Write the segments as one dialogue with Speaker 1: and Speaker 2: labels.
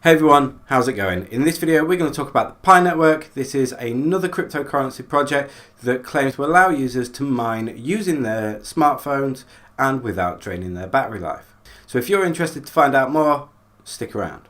Speaker 1: Hey everyone, how's it going? In this video we're going to talk about the Pi Network. This is another cryptocurrency project that claims to allow users to mine using their smartphones and without draining their battery life. So if you're interested to find out more, stick around.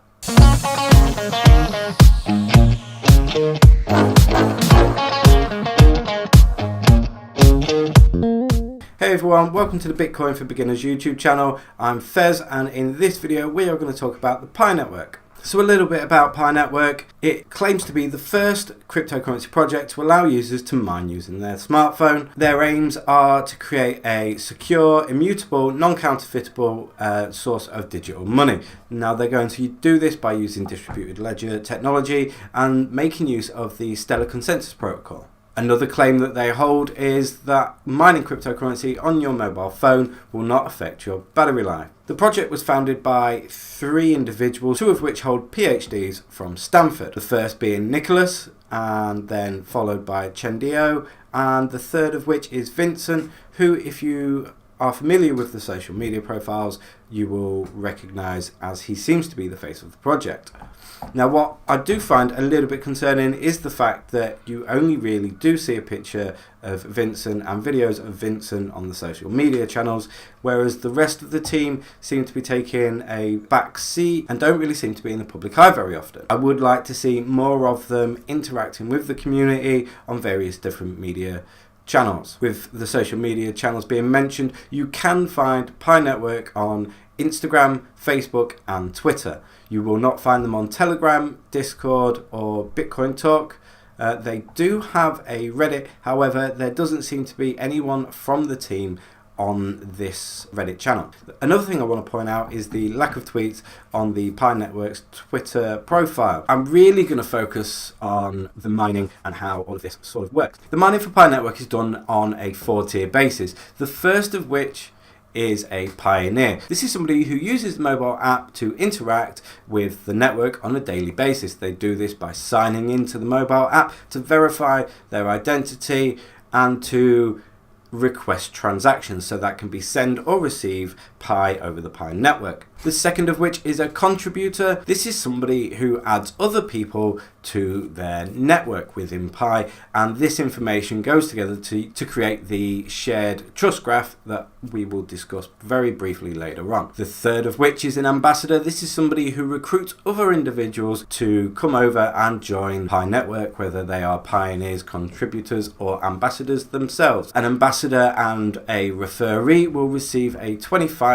Speaker 1: Hey everyone, welcome to the Bitcoin for Beginners YouTube channel. I'm Fez, and in this video we are going to talk about the Pi Network. So a little bit about Pi Network. It claims to be the first cryptocurrency project to allow users to mine using their smartphone. Their aims are to create a secure, immutable, non-counterfeitable source of digital money. Now they're going to do this by using distributed ledger technology and making use of the Stellar Consensus Protocol. Another claim that they hold is that mining cryptocurrency on your mobile phone will not affect your battery life. The project was founded by 3 individuals, 2 of which hold PhDs from Stanford. The first being Nicholas, and then followed by Chendio, and the third of which is Vincent, who, if you are familiar with the social media profiles, you will recognize as he seems to be the face of the project. Now, what I do find a little bit concerning is the fact that you only really do see a picture of Vincent and videos of Vincent on the social media channels, whereas the rest of the team seem to be taking a back seat and don't really seem to be in the public eye very often. I would like to see more of them interacting with the community on various different media channels. With the social media channels being mentioned, you can find Pi Network on Instagram, Facebook and Twitter. You will not find them on Telegram, Discord or Bitcoin Talk. They do have a Reddit, however there doesn't seem to be anyone from the team on this Reddit channel. Another thing I want to point out is the lack of tweets on the Pi Network's Twitter profile. I'm really going to focus on the mining and how all of this sort of works. The mining for Pi Network is done on a 4-tier basis, the first of which is a pioneer. This is somebody who uses the mobile app to interact with the network on a daily basis. They do this by signing into the mobile app to verify their identity and to request transactions, so that can be send or receive Pi over the Pi Network. The second of which is a contributor. This is somebody who adds other people to their network within Pi, and this information goes together to create the shared trust graph that we will discuss very briefly later on. The third of which is an ambassador. This is somebody who recruits other individuals to come over and join Pi Network, whether they are pioneers, contributors or ambassadors themselves. An ambassador and a referee will receive a 25%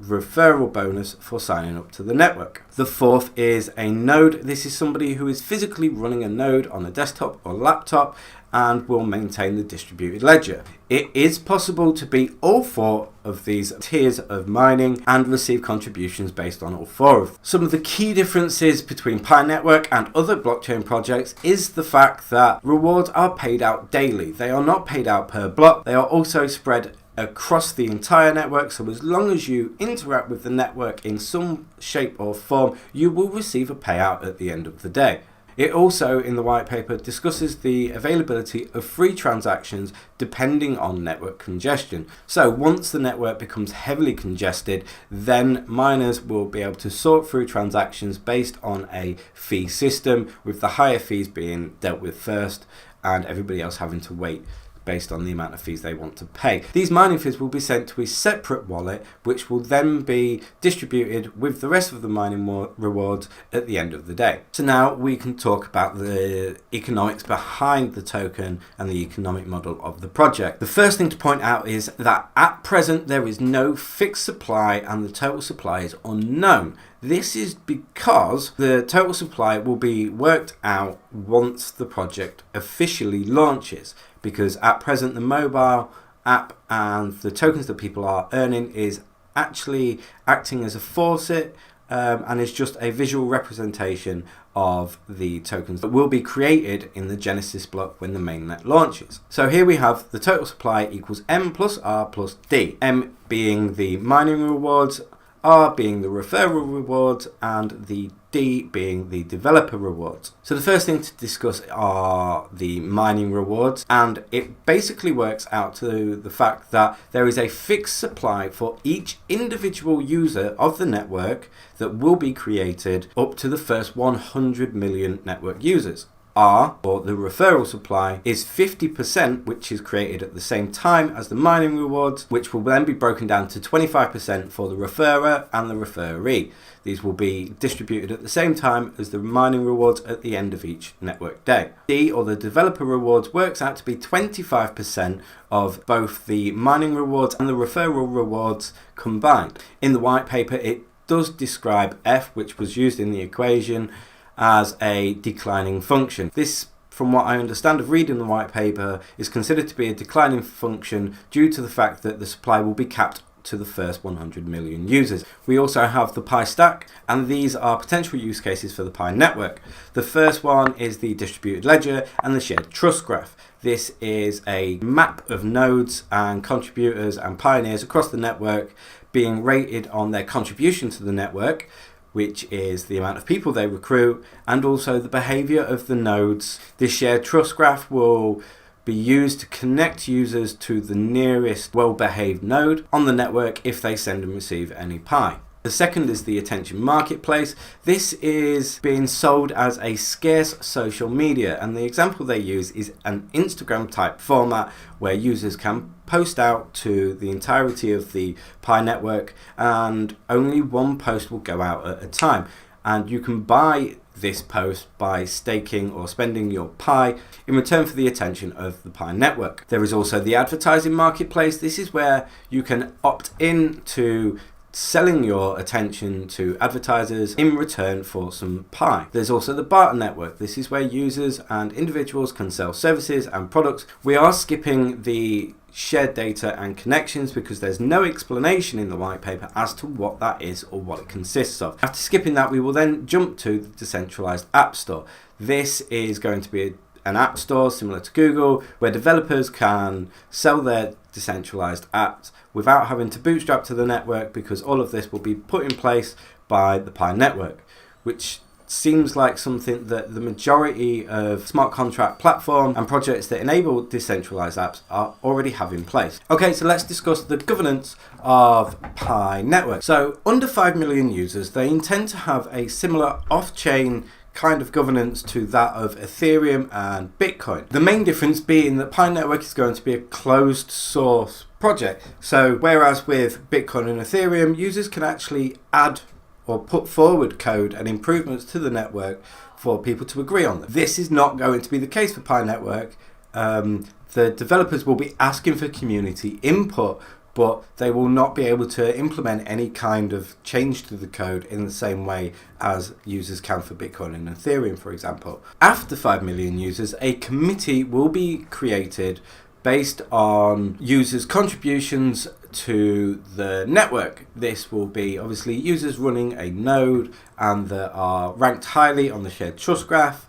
Speaker 1: referral bonus for signing up to the network. The fourth is a node. This is somebody who is physically running a node on a desktop or laptop and will maintain the distributed ledger. It is possible to beat all 4 of these tiers of mining and receive contributions based on all 4 of them. Some of the key differences between Pi Network and other blockchain projects is the fact that rewards are paid out daily. They are not paid out per block. They are also spread across the entire network, so as long as you interact with the network in some shape or form, you will receive a payout at the end of the day. It also, in the white paper, discusses the availability of free transactions depending on network congestion. So once the network becomes heavily congested, then miners will be able to sort through transactions based on a fee system, with the higher fees being dealt with first and everybody else having to wait based on the amount of fees they want to pay. These mining fees will be sent to a separate wallet, which will then be distributed with the rest of the mining rewards at the end of the day. So now we can talk about the economics behind the token and the economic model of the project. The first thing to point out is that at present there is no fixed supply and the total supply is unknown. This is because the total supply will be worked out once the project officially launches, because at present the mobile app and the tokens that people are earning is actually acting as a faucet and is just a visual representation of the tokens that will be created in the Genesis block when the mainnet launches. So here we have the total supply equals M plus R plus D, M being the mining rewards, R being the referral rewards, and the D being the developer rewards. So the first thing to discuss are the mining rewards, and it basically works out to the fact that there is a fixed supply for each individual user of the network that will be created up to the first 100 million network users. R, or the referral supply, is 50%, which is created at the same time as the mining rewards, which will then be broken down to 25% for the referrer and the referee. These will be distributed at the same time as the mining rewards at the end of each network day. D, or the developer rewards, works out to be 25% of both the mining rewards and the referral rewards combined. In the white paper, it does describe F, which was used in the equation, as a declining function. This, from what I understand of reading the white paper, is considered to be a declining function due to the fact that the supply will be capped to the first 100 million users. We also have the Pi stack, and these are potential use cases for the Pi network. The first one is the distributed ledger and the shared trust graph. This is a map of nodes and contributors and pioneers across the network being rated on their contribution to the network, which is the amount of people they recruit, and also the behavior of the nodes. This shared trust graph will be used to connect users to the nearest well-behaved node on the network if they send and receive any Pi. The second is the attention marketplace. This is being sold as a scarce social media, and the example they use is an Instagram type format where users can post out to the entirety of the Pi network, and only one post will go out at a time. And you can buy this post by staking or spending your Pi in return for the attention of the Pi network. There is also the advertising marketplace. This is where you can opt in to selling your attention to advertisers in return for some Pi. There's also the barter network. This is where users and individuals can sell services and products. We are skipping the shared data and connections because there's no explanation in the white paper as to what that is or what it consists of. After skipping that, we will then jump to the decentralized app store. This is going to be an app store similar to Google, where developers can sell their decentralized apps without having to bootstrap to the network, because all of this will be put in place by the Pi network, which seems like something that the majority of smart contract platform and projects that enable decentralized apps are already have in place. Okay, so let's discuss the governance of Pi network. So under 5 million users, they intend to have a similar off-chain kind of governance to that of Ethereum and Bitcoin. The main difference being that Pi network is going to be a closed source project. So whereas with Bitcoin and Ethereum, users can actually add or put forward code and improvements to the network for people to agree on them. This is not going to be the case for Pi network. The developers will be asking for community input, but they will not be able to implement any kind of change to the code in the same way as users can for Bitcoin and Ethereum, for example. After 5 million users, a committee will be created based on users' contributions to the network. This will be obviously users running a node and that are ranked highly on the shared trust graph,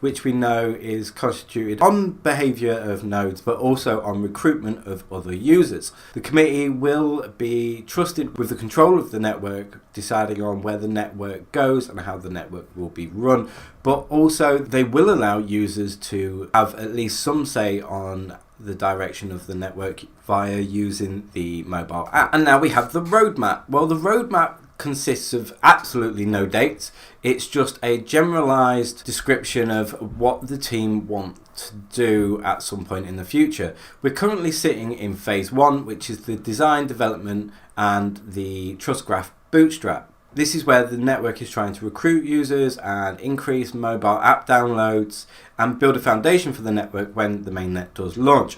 Speaker 1: which we know is constituted on behavior of nodes, but also on recruitment of other users. The committee will be trusted with the control of the network, deciding on where the network goes and how the network will be run, but also they will allow users to have at least some say on the direction of the network via using the mobile app. And now we have the roadmap. Well, the roadmap consists of absolutely no dates. It's just a generalized description of what the team want to do at some point in the future. We're currently sitting in phase 1, which is the design, development, and the trust graph bootstrap. This is where the network is trying to recruit users and increase mobile app downloads and build a foundation for the network when the mainnet does launch.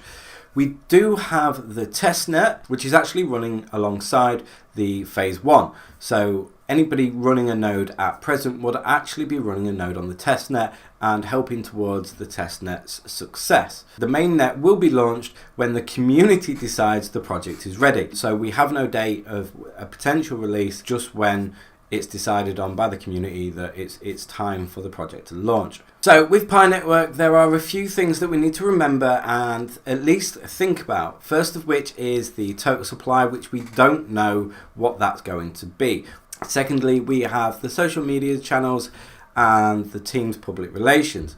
Speaker 1: We do have the testnet, which is actually running alongside the phase 1. So anybody running a node at present would actually be running a node on the testnet and helping towards the testnet's success. The mainnet will be launched when the community decides the project is ready. So we have no date of a potential release, just when it's decided on by the community that it's time for the project to launch. So with Pi Network, there are a few things that we need to remember and at least think about. First of which is the total supply, which we don't know what that's going to be. Secondly, we have the social media channels and the team's public relations.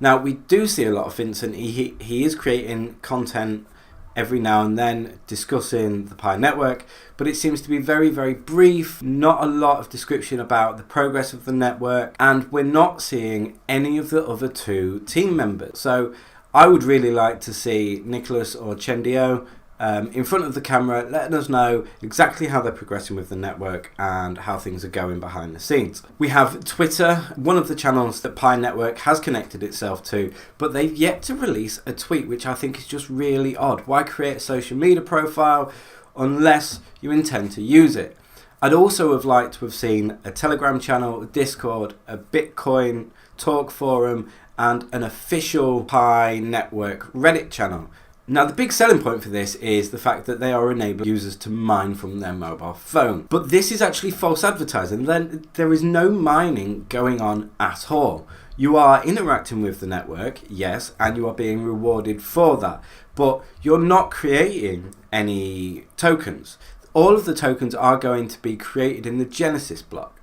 Speaker 1: Now, we do see a lot of Vincent. He is creating content every now and then discussing the Pi Network, but it seems to be very, very brief, not a lot of description about the progress of the network, and we're not seeing any of the other two team members. So I would really like to see Nicholas or Chendio in front of the camera, letting us know exactly how they're progressing with the network and how things are going behind the scenes. We have Twitter, one of the channels that Pi Network has connected itself to, but they've yet to release a tweet, which I think is just really odd. Why create a social media profile unless you intend to use it? I'd also have liked to have seen a Telegram channel, a Discord, a Bitcoin talk forum, and an official Pi Network Reddit channel. Now, the big selling point for this is the fact that they are enabling users to mine from their mobile phone. But this is actually false advertising. There is no mining going on at all. You are interacting with the network, yes, and you are being rewarded for that. But you're not creating any tokens. All of the tokens are going to be created in the Genesis block.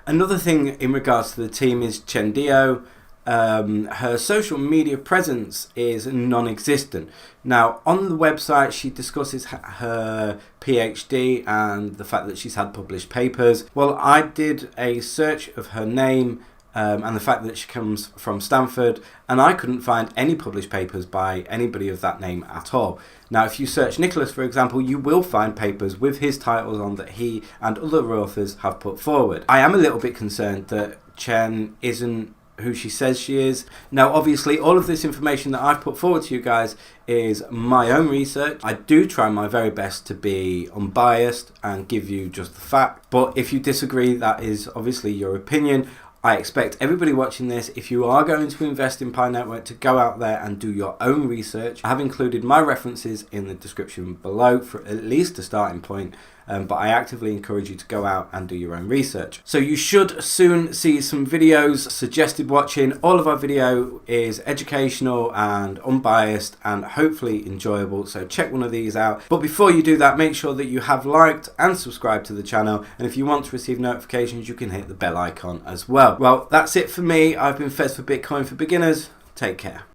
Speaker 1: Another thing in regards to the team is Chendio. Her social media presence is non-existent. Now, on the website, she discusses her PhD and the fact that she's had published papers. Well, I did a search of her name and the fact that she comes from Stanford, and I couldn't find any published papers by anybody of that name at all. Now, if you search Nicholas, for example, you will find papers with his titles on that he and other authors have put forward. I am a little bit concerned that Chen isn't who she says she is. Now, obviously, all of this information that I've put forward to you guys is my own research. I do try my very best to be unbiased and give you just the fact. But if you disagree, that is obviously your opinion. I expect everybody watching this, if you are going to invest in Pi Network, to go out there and do your own research. I have included my references in the description below for at least a starting point, but I actively encourage you to go out and do your own research. So you should soon see some videos suggested watching. All of our video is educational and unbiased and hopefully enjoyable, so check one of these out. But before you do that, make sure that you have liked and subscribed to the channel, and if you want to receive notifications, you can hit the bell icon as well. Well, that's it for me. I've been Fez for Bitcoin for Beginners. Take care.